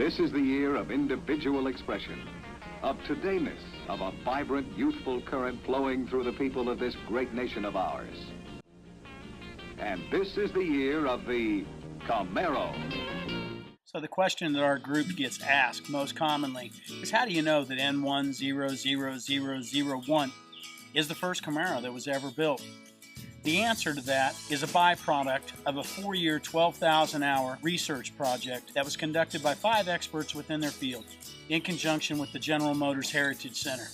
This is the year of individual expression, of todayness, of a vibrant, youthful current flowing through the people of this great nation of ours. And this is the year of the Camaro. So the question that our group gets asked most commonly is, how do you know that N1000001 is the first Camaro that was ever built? The answer to that is a byproduct of a 4-year, 12,000-hour research project that was conducted by 5 experts within their field in conjunction with the General Motors Heritage Center.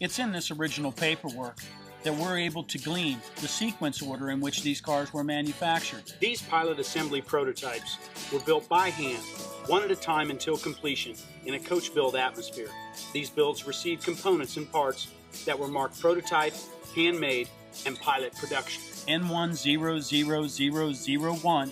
It's in this original paperwork that we're able to glean the sequence order in which these cars were manufactured. These pilot assembly prototypes were built by hand, one at a time until completion, in a coach build atmosphere. These builds received components and parts that were marked prototype, handmade, and pilot production. N1000001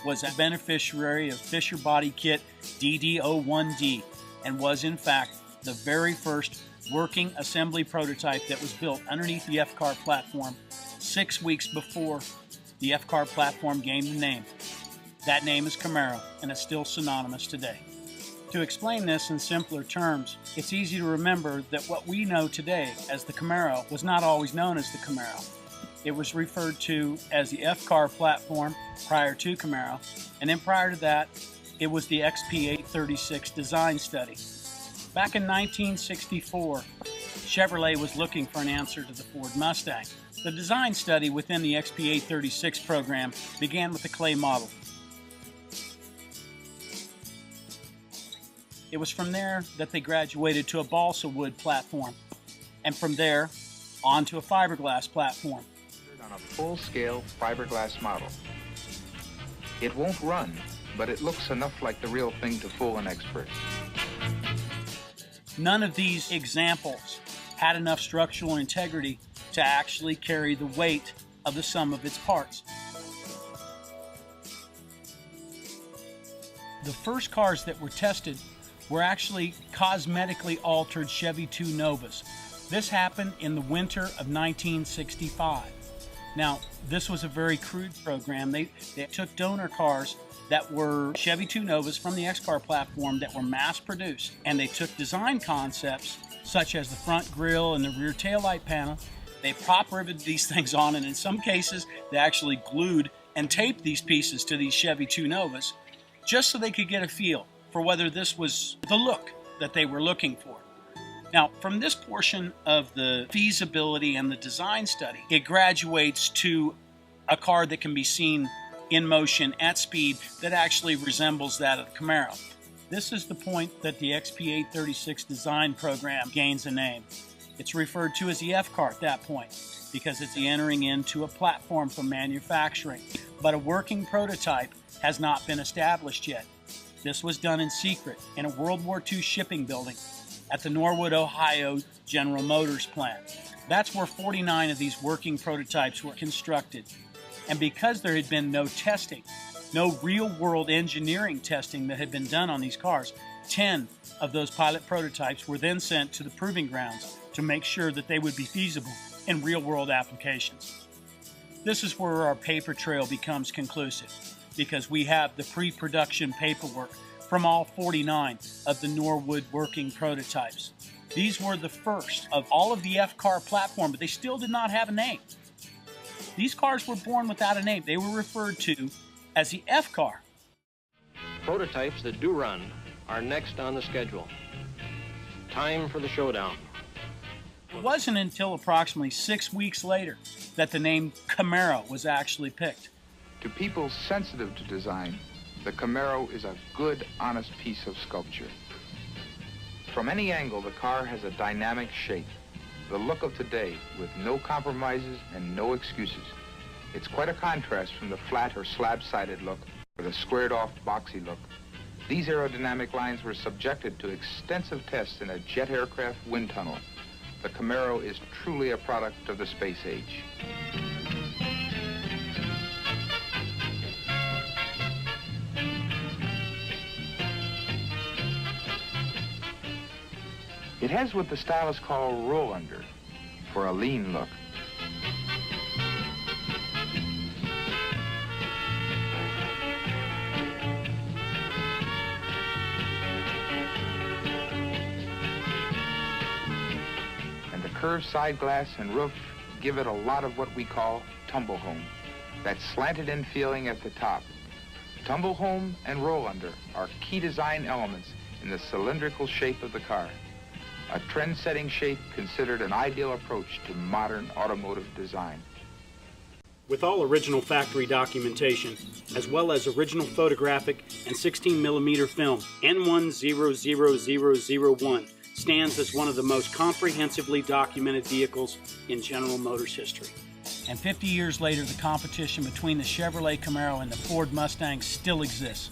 was a beneficiary of Fisher Body Kit DD01D and was in fact the very first working assembly prototype that was built underneath the F-Car platform 6 weeks before the F-Car platform gained a name. That name is Camaro, and it's still synonymous today. To explain this in simpler terms, it's easy to remember that what we know today as the Camaro was not always known as the Camaro. It was referred to as the F-Car platform prior to Camaro, and then prior to that, it was the XP836 design study. Back in 1964, Chevrolet was looking for an answer to the Ford Mustang. The design study within the XP836 program began with the clay model. It was from there that they graduated to a balsa wood platform, and from there on to a fiberglass platform. On a full-scale fiberglass model. It won't run, but it looks enough like the real thing to fool an expert. None of these examples had enough structural integrity to actually carry the weight of the sum of its parts. The first cars that were tested were actually cosmetically altered Chevy 2 Novas. This happened in the winter of 1965. Now, this was a very crude program. They took donor cars that were Chevy 2 Novas from the X-Car platform that were mass-produced, and they took design concepts such as the front grille and the rear taillight panel. They prop-riveted these things on, and in some cases, they actually glued and taped these pieces to these Chevy 2 Novas just so they could get a feel for whether this was the look that they were looking for. Now, from this portion of the feasibility and the design study, it graduates to a car that can be seen in motion at speed that actually resembles that of the Camaro. This is the point that the XP836 design program gains a name. It's referred to as the F-Car at that point because it's entering into a platform for manufacturing, but a working prototype has not been established yet. This was done in secret in a World War II shipping building at the Norwood, Ohio General Motors plant. That's where 49 of these working prototypes were constructed. And because there had been no testing, no real-world engineering testing that had been done on these cars, 10 of those pilot prototypes were then sent to the proving grounds to make sure that they would be feasible in real-world applications. This is where our paper trail becomes conclusive, because we have the pre-production paperwork from all 49 of the Norwood working prototypes. These were the first of all of the F-Car platform, but they still did not have a name. These cars were born without a name. They were referred to as the F-Car. Prototypes that do run are next on the schedule. Time for the showdown. It wasn't until approximately 6 weeks later that the name Camaro was actually picked. To people sensitive to design, the Camaro is a good, honest piece of sculpture. From any angle, the car has a dynamic shape. The look of today, with no compromises and no excuses. It's quite a contrast from the flat or slab-sided look or the squared-off, boxy look. These aerodynamic lines were subjected to extensive tests in a jet aircraft wind tunnel. The Camaro is truly a product of the space age. It has what the stylists call roll under, for a lean look. curved side glass and roof give it a lot of what we call tumble home, that slanted-in feeling at the top. Tumble home and roll under are key design elements in the cylindrical shape of the car, a trend-setting shape considered an ideal approach to modern automotive design. With all original factory documentation, as well as original photographic and 16mm film, N10001 stands as one of the most comprehensively documented vehicles in General Motors history. And 50 years later, the competition between the Chevrolet Camaro and the Ford Mustang still exists.